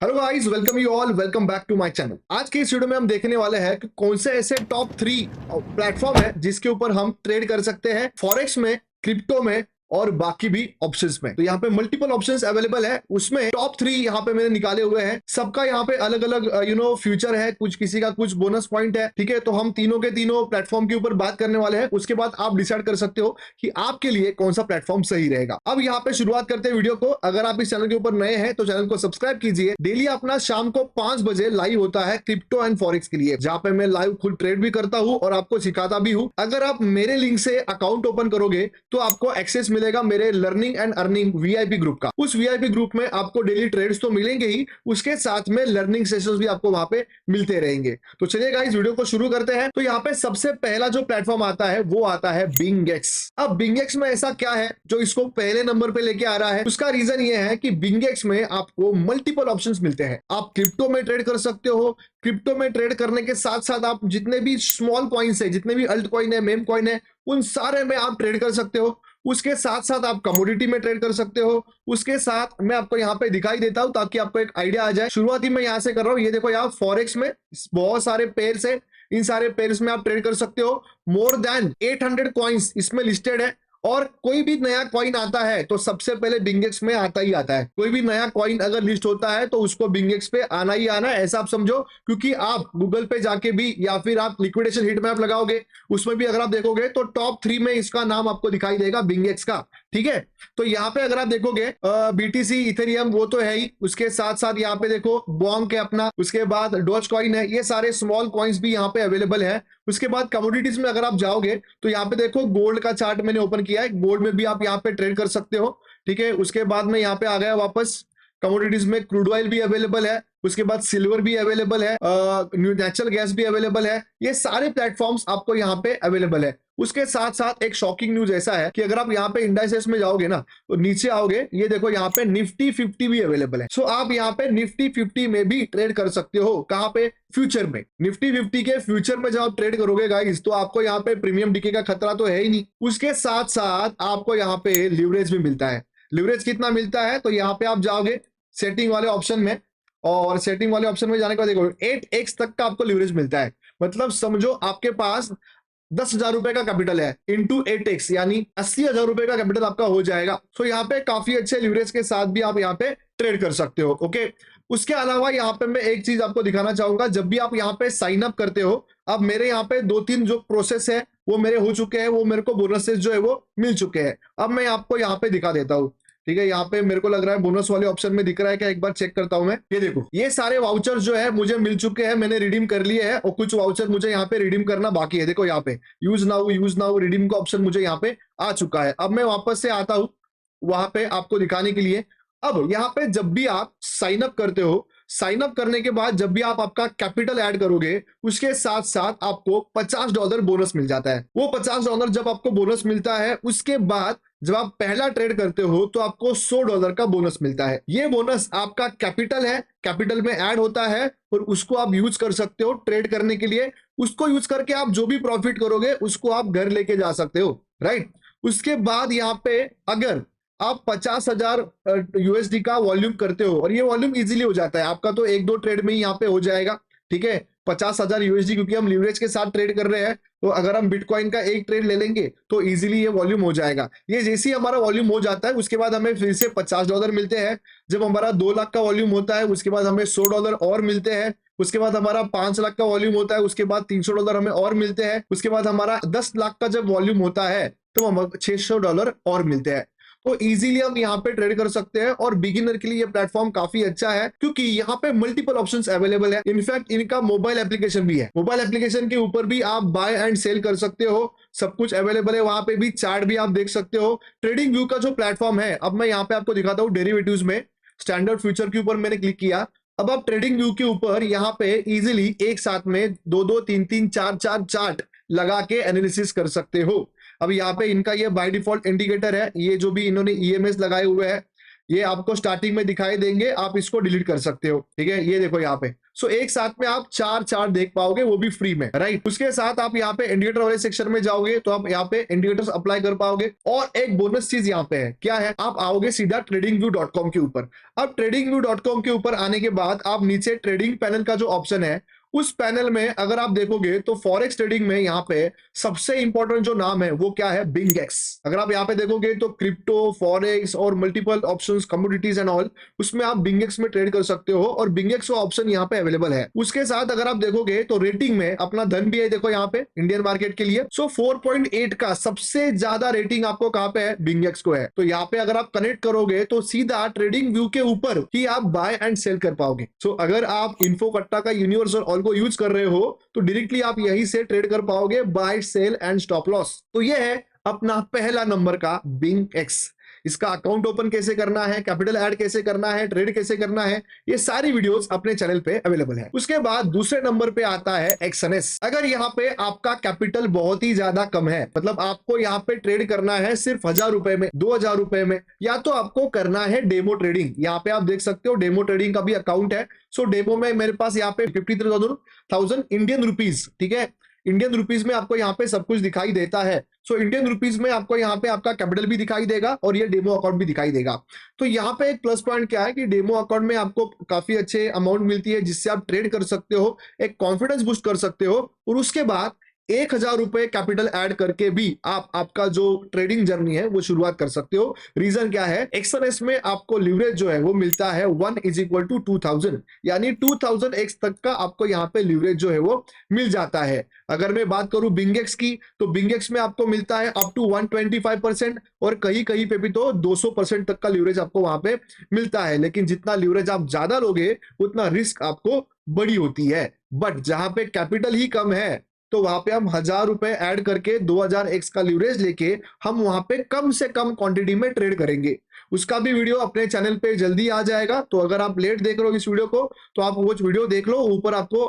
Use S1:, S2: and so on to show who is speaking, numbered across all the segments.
S1: Hello guys, welcome you all, welcome back to my channel. आज के इस video में हम देखने वाले हैं कि कौन से ऐसे टॉप 3 प्लेटफॉर्म है जिसके ऊपर हम ट्रेड कर सकते हैं फॉरेक्स में, क्रिप्टो में और बाकी भी ऑप्शंस में। तो यहाँ पे मल्टीपल ऑप्शंस अवेलेबल है, उसमें टॉप 3 यहाँ पे मैंने निकाले हुए हैं। सबका यहाँ पे अलग अलग फ्यूचर है, कुछ किसी का कुछ बोनस पॉइंट है। ठीक है, तो हम तीनों के तीनों प्लेटफॉर्म के ऊपर बात करने वाले हैं। उसके बाद आप डिसाइड कर सकते हो कि आपके लिए कौन सा प्लेटफॉर्म सही रहेगा। अब यहाँ पे शुरुआत करते हैं वीडियो को। अगर आप इस चैनल के ऊपर नए हैं तो चैनल को सब्सक्राइब कीजिए। डेली अपना शाम को 5 बजे लाइव होता है क्रिप्टो एंड फॉरेक्स के लिए, जहां पे मैं लाइव खुद ट्रेड भी करता हूं और आपको सिखाता भी हूं। अगर आप मेरे लिंक से अकाउंट ओपन करोगे तो आपको एक्सेस मिलेगा मेरे learning and earning VIP group का। उस वीआईपी ग्रुप में आपको डेली ट्रेड्स तो मिलेंगे ही, उसके साथ में लर्निंग सेशंस भी आपको वहां पे मिलते रहेंगे। तो चलिए गाइस, वीडियो को शुरू करते हैं। तो यहाँ पे सबसे पहला जो प्लेटफॉर्म आता है वो आता है बिंगेक्स। अब बिंगेक्स में ऐसा क्या है जो इसको पहले नंबर पे लेके आ रहा है? उसका रीजन ये है कि बिंगेक्स में आपको मल्टीपल ऑप्शंस मिलते हैं। आप क्रिप्टो में ट्रेड कर सकते हो। क्रिप्टो में ट्रेड करने के साथ साथ आप जितने भी स्मॉल कॉइन्स है, जितने भी अल्ट कॉइन है, मेम कॉइन है, उन सारे में आप ट्रेड कर सकते हो। उसके साथ साथ आप कमोडिटी में ट्रेड कर सकते हो। उसके साथ मैं आपको यहाँ पे दिखाई देता हूं ताकि आपको एक आइडिया आ जाए। शुरुआती मैं यहाँ से कर रहा हूँ। ये देखो, यहाँ फॉरेक्स में बहुत सारे पेयर्स है। इन सारे पेयर्स में आप ट्रेड कर सकते हो। मोर देन 800 कॉइन्स इसमें लिस्टेड है। और कोई भी नया कॉइन आता है तो सबसे पहले बिंगेक्स में आता ही आता है। कोई भी नया कॉइन अगर लिस्ट होता है तो उसको बिंगेक्स पे आना ही आना है, ऐसा आप समझो। क्योंकि आप गूगल पे जाके भी या फिर आप लिक्विडेशन हिट मैप लगाओगे, उसमें भी अगर आप देखोगे तो टॉप 3 में इसका नाम आपको दिखाई देगा, बिंगेक्स का। ठीक है, तो यहाँ पे अगर आप देखोगे बीटीसी, इथेरियम वो तो है ही। उसके साथ साथ यहाँ पे देखो बॉन्क है अपना, उसके बाद डॉज कॉइन है। ये सारे स्मॉल कॉइन्स भी यहाँ पे अवेलेबल है। उसके बाद कमोडिटीज में अगर आप जाओगे तो यहाँ पे देखो गोल्ड का चार्ट मैंने ओपन किया है। गोल्ड में भी आप यहाँ पे ट्रेड कर सकते हो। ठीक है, उसके बाद में यहाँ पे आ गया वापस कमोडिटीज में। क्रूड ऑयल भी अवेलेबल है, उसके बाद सिल्वर भी अवेलेबल है, नेचुरल गैस भी अवेलेबल है। ये सारे प्लेटफॉर्म्स आपको यहाँ पे अवेलेबल है। उसके साथ साथ एक शॉकिंग न्यूज ऐसा है कि अगर आप यहाँ पे इंडाइसेस में जाओगे ना तो नीचे आओगे, ये देखो यहाँ पे निफ्टी 50 भी अवेलेबल है। सो आप यहाँ पे निफ्टी 50 में भी ट्रेड कर सकते हो। कहाँ पे? फ्यूचर में। निफ्टी 50 के फ्यूचर में जब आप ट्रेड करोगे गाइस तो आपको यहाँ पे प्रीमियम डीके का खतरा तो है ही नहीं। उसके साथ साथ आपको यहाँ पे लिवरेज भी मिलता है। लिवरेज कितना मिलता है? तो यहाँ पे आप जाओगे सेटिंग वाले ऑप्शन में, और सेटिंग वाले ऑप्शन में जाने के बाद देखो 8x तक का आपको लिवरेज मिलता है। मतलब समझो आपके पास 10,000 रुपए का कैपिटल है इंटू 8x, यानी 80,000 रुपए का कैपिटल आपका हो जाएगा। सो यहाँ पे काफी अच्छे लिवरेज के साथ भी आप यहाँ पे ट्रेड कर सकते हो। ओके, उसके अलावा यहाँ पे मैं एक चीज आपको दिखाना चाहूंगा। जब भी आप यहाँ पे साइन अप करते हो, अब मेरे यहाँ पे 2-3 जो प्रोसेस है वो मेरे हो चुके हैं, वो मेरे को बोनसेस जो है वो मिल चुके हैं। अब मैं आपको यहाँ पे दिखा देता हूँ। ठीक है, यहाँ पे मेरे को लग रहा है बोनस वाले ऑप्शन में दिख रहा है क्या? एक बार चेक करता हूं मैं। ये देखो, ये सारे वाउचर जो है मुझे मिल चुके हैं, मैंने रिडीम कर लिए हैं और कुछ वाउचर मुझे यहाँ पे रिडीम करना बाकी है। देखो यहाँ पे यूज नाउ रिडीम का ऑप्शन मुझे यहाँ पे आ चुका है। अब मैं वापस से आता हूं वहां पे आपको दिखाने के लिए। अब यहाँ पे जब भी आप साइन अप करते हो, साइन अप करने के बाद जब भी आप आपका कैपिटल ऐड करोगे, उसके साथ साथ आपको $50 बोनस मिल जाता है। वो $50 जब आपको बोनस मिलता है, उसके बाद जब आप पहला ट्रेड करते हो तो आपको $100 का बोनस मिलता है। ये बोनस आपका कैपिटल है, कैपिटल में ऐड होता है और उसको आप यूज कर सकते हो ट्रेड करने के लिए। उसको यूज करके आप जो भी प्रॉफिट करोगे उसको आप घर लेके जा सकते हो, राइट। उसके बाद यहाँ पे अगर आप 50,000 यूएसडी का वॉल्यूम करते हो, और ये वॉल्यूम इजीली हो जाता है आपका, तो 1-2 ट्रेड में ही यहाँ पे हो जाएगा। ठीक है, 50,000 यूएसडी, क्योंकि हम लीवरेज के साथ ट्रेड कर रहे हैं, तो अगर हम बिटकॉइन का एक ट्रेड ले लेंगे तो इजीली ये वॉल्यूम हो जाएगा। ये जैसे ही हमारा वॉल्यूम हो जाता है उसके बाद हमें फिर से $50 मिलते हैं। जब हमारा 2 लाख का वॉल्यूम होता है उसके बाद हमें $100 और मिलते हैं। उसके बाद हमारा 5 लाख का वॉल्यूम होता है, उसके बाद $300 हमें और मिलते हैं। उसके बाद हमारा 10 लाख का जब वॉल्यूम होता है तो हमें $600 और मिलते हैं। तो इजीली हम यहाँ पे ट्रेड कर सकते हैं, और बिगिनर के लिए ये प्लेटफॉर्म काफी अच्छा है क्योंकि यहाँ पे मल्टीपल ऑप्शंस अवेलेबल है। इनफैक्ट इनका मोबाइल एप्लीकेशन भी है। मोबाइल एप्लीकेशन के ऊपर भी आप बाय एंड सेल कर सकते हो, सब कुछ अवेलेबल है। वहां पे भी चार्ट भी आप देख सकते हो। ट्रेडिंग व्यू का जो प्लेटफॉर्म है, अब मैं यहाँ पे आपको दिखाता हूँ। डेरिवेटिव्स में स्टैंडर्ड फ्यूचर के ऊपर मैंने क्लिक किया। अब आप ट्रेडिंग व्यू के ऊपर यहाँ पे इजीली एक साथ में 2-2, 3-3, 4-4 चार्ट लगा के एनालिसिस कर सकते हो। अब यहाँ पे इनका ये बाय डिफॉल्ट इंडिकेटर है, ये जो भी इन्होंने ईएमएस लगाए हुए हैं, ये आपको स्टार्टिंग में दिखाई देंगे, आप इसको डिलीट कर सकते हो, ठीक है। ये देखो यहाँ पे, सो एक साथ में आप चार चार देख पाओगे, वो भी फ्री में, राइट। उसके साथ आप यहाँ पे इंडिकेटर वाले सेक्शन में जाओगे तो आप यहाँ पे इंडिकेटर्स अप्लाई कर पाओगे। और एक बोनस चीज यहाँ पे है, क्या है, आप आओगे सीधा tradingview.com के ऊपर। अब tradingview.com के ऊपर आने के बाद आप नीचे ट्रेडिंग पैनल का जो ऑप्शन है, उस पैनल में अगर आप देखोगे तो फॉरेक्स ट्रेडिंग में यहाँ पे सबसे इंपॉर्टेंट जो नाम है वो क्या है, बिंगेक्स। अगर आप यहाँ पे देखोगे तो क्रिप्टो, फॉरेक्स और multiple options, commodities and all, उसमें आप बिंगेक्स में ट्रेड कर सकते हो और बिंगेक्स का ऑप्शन यहाँ पे अवेलेबल है। उसके साथ अगर आप देखोगे तो रेटिंग में अपना धन भी है, देखो यहाँ पे इंडियन मार्केट के लिए। सो 4.8 का सबसे ज्यादा रेटिंग आपको कहाँ पे है, बिंगेक्स को है। तो यहाँ पे अगर आप कनेक्ट करोगे तो सीधा ट्रेडिंग व्यू के ऊपर ही आप बाय एंड सेल कर पाओगे। सो अगर आप इन्फो कट्टा का यूनिवर्सल को यूज कर रहे हो तो डायरेक्टली आप यहीं से ट्रेड कर पाओगे, buy sell and stop loss. तो ये है अपना पहला नंबर का बिंगेक्स। इसका अकाउंट ओपन कैसे करना है, कैपिटल ऐड कैसे करना है, ट्रेड कैसे करना है, ये सारी वीडियोस अपने चैनल पे अवेलेबल है। उसके बाद दूसरे नंबर पे आता है एक्सएनएस। अगर यहाँ पे आपका कैपिटल बहुत ही ज्यादा कम है, मतलब आपको यहाँ पे ट्रेड करना है सिर्फ 1000 रुपए में, 2000 रुपए में, या तो आपको करना है डेमो ट्रेडिंग। यहाँ पे आप देख सकते हो डेमो ट्रेडिंग का भी अकाउंट है। सो डेमो में मेरे पास यहाँ पे 53,000 इंडियन रुपीज, ठीक है। इंडियन रुपीज में आपको यहाँ पे सब कुछ दिखाई देता है। सो इंडियन रुपीज में आपको यहाँ पे आपका कैपिटल भी दिखाई देगा और ये डेमो अकाउंट भी दिखाई देगा। तो यहाँ पे एक प्लस पॉइंट क्या है कि डेमो अकाउंट में आपको काफी अच्छे अमाउंट मिलती है, जिससे आप ट्रेड कर सकते हो, एक कॉन्फिडेंस बूस्ट कर सकते हो। और उसके बाद 1000 रुपए कैपिटल ऐड करके भी आप आपका जो ट्रेडिंग जर्नी है वो शुरुआत कर सकते हो। रीजन क्या है, एक्सएनएस में आपको लिवरेज जो है वो मिलता है 1 = 2000, यानी 2000x तक का आपको यहाँ पे लिवरेज जो है वो मिल जाता है। अगर मैं बात करूं बिंगेक्स की, तो बिंगेक्स में आपको मिलता है अप टू 125% और कहीं कहीं पे भी तो 200% तक का लिवरेज आपको वहां पे मिलता है। लेकिन जितना लिवरेज आप ज्यादा लोगे उतना रिस्क आपको बड़ी होती है। बट जहां पे कैपिटल ही कम है तो वहां पे हम 1000 रुपए ऐड करके 2000x का लीवरेज लेके हम वहां पे कम से कम क्वांटिटी में ट्रेड करेंगे। उसका भी वीडियो अपने चैनल पे जल्दी आ जाएगा। तो अगर आप लेट देख रहे हो इस वीडियो को तो आप वो वीडियो देख लो, ऊपर आपको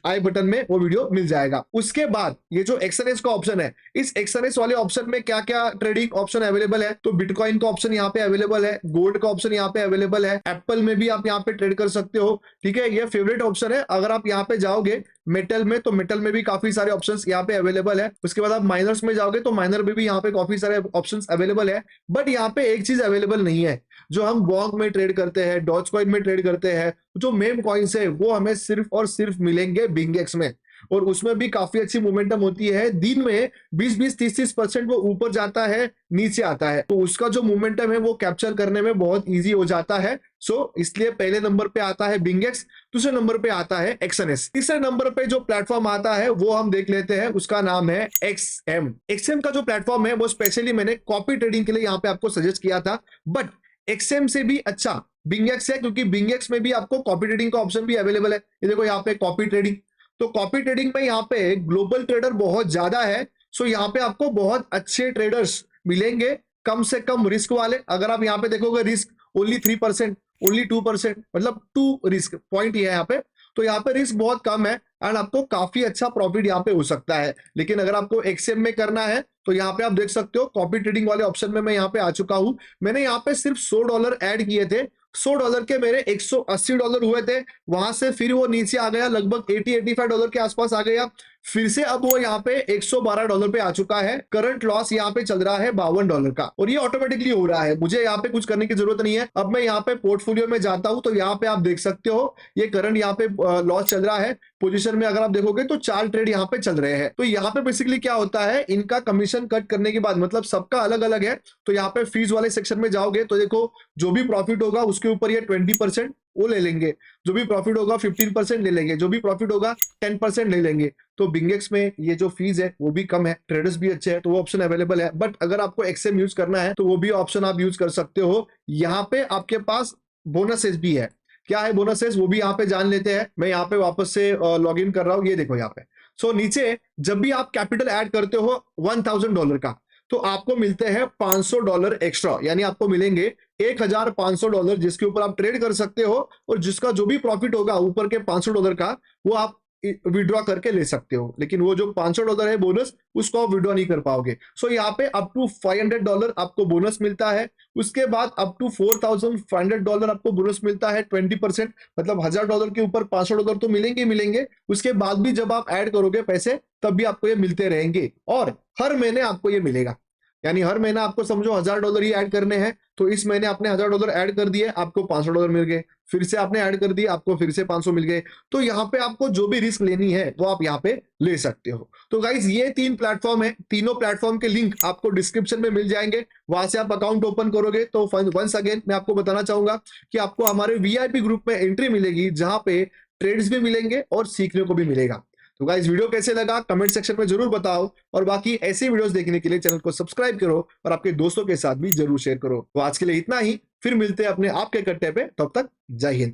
S1: आई बटन में वो वीडियो मिल जाएगा। उसके बाद ये जो एक्सएनएस का ऑप्शन है, इस एक्सएनएस वाले ऑप्शन में क्या क्या ट्रेडिंग ऑप्शन अवेलेबल है, तो बिटकॉइन का ऑप्शन यहाँ पे अवेलेबल है, गोल्ड का ऑप्शन यहाँ पे अवेलेबल है, एप्पल में भी आप यहाँ पे ट्रेड कर सकते हो, ठीक है। ये फेवरेट ऑप्शन है। अगर आप यहाँ पे जाओगे मेटल में, तो मेटल में भी काफी सारे ऑप्शंस यहाँ पे अवेलेबल है। उसके बाद आप माइनर्स में जाओगे तो माइनर में भी यहाँ पे काफी सारे ऑप्शंस अवेलेबल है। बट यहाँ पे एक चीज अवेलेबल नहीं है, जो हम वॉन्ग में ट्रेड करते हैं, डॉज कॉइन में ट्रेड करते हैं, जो मेम कॉइन्स है वो हमें सिर्फ और सिर्फ मिलेंगे बिंगेक्स में। और उसमें भी काफी अच्छी मोमेंटम होती है, दिन में 20-20, 30-30% वो ऊपर जाता है, नीचे आता है। तो उसका जो मोमेंटम है वो कैप्चर करने में बहुत इजी हो जाता है। सो इसलिए पहले नंबर पे आता है बिंगेक्स, दूसरे नंबर पे आता है एक्सएनएस, तीसरे नंबर पे जो प्लेटफॉर्म आता है वो हम देख लेते हैं, उसका नाम है एक्सएम। एक्सएम का जो प्लेटफॉर्म है वो स्पेशली मैंने कॉपी ट्रेडिंग के लिए यहाँ पे आपको सजेस्ट किया था। बट एक्सएम से भी अच्छा बिंगेक्स है, क्योंकि बिंगेक्स में भी आपको कॉपी ट्रेडिंग का ऑप्शन भी अवेलेबल है। ये देखो यहाँ पे कॉपी ट्रेडिंग, तो कॉपी ट्रेडिंग में यहाँ पे ग्लोबल ट्रेडर बहुत ज्यादा है। सो यहाँ पे आपको बहुत अच्छे ट्रेडर्स मिलेंगे, कम से कम रिस्क वाले। अगर आप यहाँ पे देखोगे रिस्क ओनली 3%, ओनली 2%, मतलब 2 रिस्क पॉइंट ही है यहाँ पे। तो यहाँ पे रिस्क बहुत कम है एंड आपको काफी अच्छा प्रॉफिट यहाँ पे हो सकता है। लेकिन अगर आपको एक्सएम में करना है तो यहाँ पे आप देख सकते हो कॉपी ट्रेडिंग वाले ऑप्शन में मैं यहाँ पे आ चुका हूं। मैंने यहाँ पे सिर्फ $100 ऐड किए थे। $100 के मेरे $180 हुए थे, वहां से फिर वो नीचे आ गया, लगभग $80-85 के आसपास आ गया। फिर से अब वो यहाँ पे $112 पे आ चुका है। करंट लॉस यहाँ पे चल रहा है $52 का, और ये ऑटोमेटिकली हो रहा है, मुझे यहाँ पे कुछ करने की जरूरत नहीं है। अब मैं यहाँ पे पोर्टफोलियो में जाता हूं तो यहाँ पे आप देख सकते हो ये करंट यहाँ पे लॉस चल रहा है। पोजीशन में अगर आप देखोगे तो 4 ट्रेड यहाँ पे चल रहे हैं। तो यहाँ पे बेसिकली क्या होता है, इनका कमीशन कट करने के बाद, मतलब सबका अलग अलग है। तो यहाँ पे फीस वाले सेक्शन में जाओगे तो देखो जो भी प्रॉफिट होगा उसके ऊपर ये 20% वो ले लेंगे, जो भी प्रॉफिट होगा 15% ले लेंगे, जो भी प्रॉफिट होगा 10% ले लेंगे। तो बिंगेक्स में ये जो फीस है वो भी कम है, ट्रेडर्स भी अच्छे हैं, तो वो ऑप्शन अवेलेबल है। बट अगर आपको एक्सएम यूज करना है तो वो भी ऑप्शन आप यूज कर सकते हो। यहाँ पे आपके पास बोनसेस भी है। क्या है बोनसेस, वो भी यहाँ पे जान लेते हैं। मैं यहाँ पे वापस से लॉग इन कर रहा हूँ, ये देखो यहाँ पे। सो नीचे जब भी आप कैपिटल ऐड करते हो $1000 का, तो आपको मिलते हैं $500 एक्स्ट्रा, यानी आपको मिलेंगे $1500, जिसके ऊपर आप ट्रेड कर सकते हो। और जिसका जो भी प्रॉफिट होगा ऊपर के $500 का, वो आप विड्रॉ करके ले सकते हो, लेकिन वो जो $500 है बोनस, उसको आप विड्रॉ नहीं कर पाओगे। सो यहाँ पे अप टू $500 आपको बोनस मिलता है। उसके बाद अप टू $4,500 आपको बोनस मिलता है 20%, मतलब $1000 के ऊपर $500 तो मिलेंगे ही मिलेंगे। उसके बाद भी जब आप ऐड करोगे पैसे, तब भी आपको ये मिलते रहेंगे और हर महीने आपको ये मिलेगा। यानी हर महीना आपको समझो $1000 ही ऐड करने हैं, तो इस महीने आपने $1000 ऐड कर दिए, आपको $500 मिल गए। फिर से आपने ऐड कर दिए, आपको फिर से 500 मिल गए। तो यहाँ पे आपको जो भी रिस्क लेनी है वो आप यहाँ पे ले सकते हो। तो गाइज ये 3 प्लेटफॉर्म है, तीनों प्लेटफॉर्म के लिंक आपको डिस्क्रिप्शन में मिल जाएंगे। वहां से आप अकाउंट ओपन करोगे तो वंस अगेन मैं आपको बताना चाहूंगा कि आपको हमारे वीआईपी ग्रुप में एंट्री मिलेगी, जहां पे ट्रेड्स भी मिलेंगे और सीखने को भी मिलेगा। तो गाइस वीडियो कैसे लगा कमेंट सेक्शन में जरूर बताओ, और बाकी ऐसे वीडियोस देखने के लिए चैनल को सब्सक्राइब करो और आपके दोस्तों के साथ भी जरूर शेयर करो। तो आज के लिए इतना ही, फिर मिलते हैं अपने आपके कट्टे पे, तब तक जय हिंद।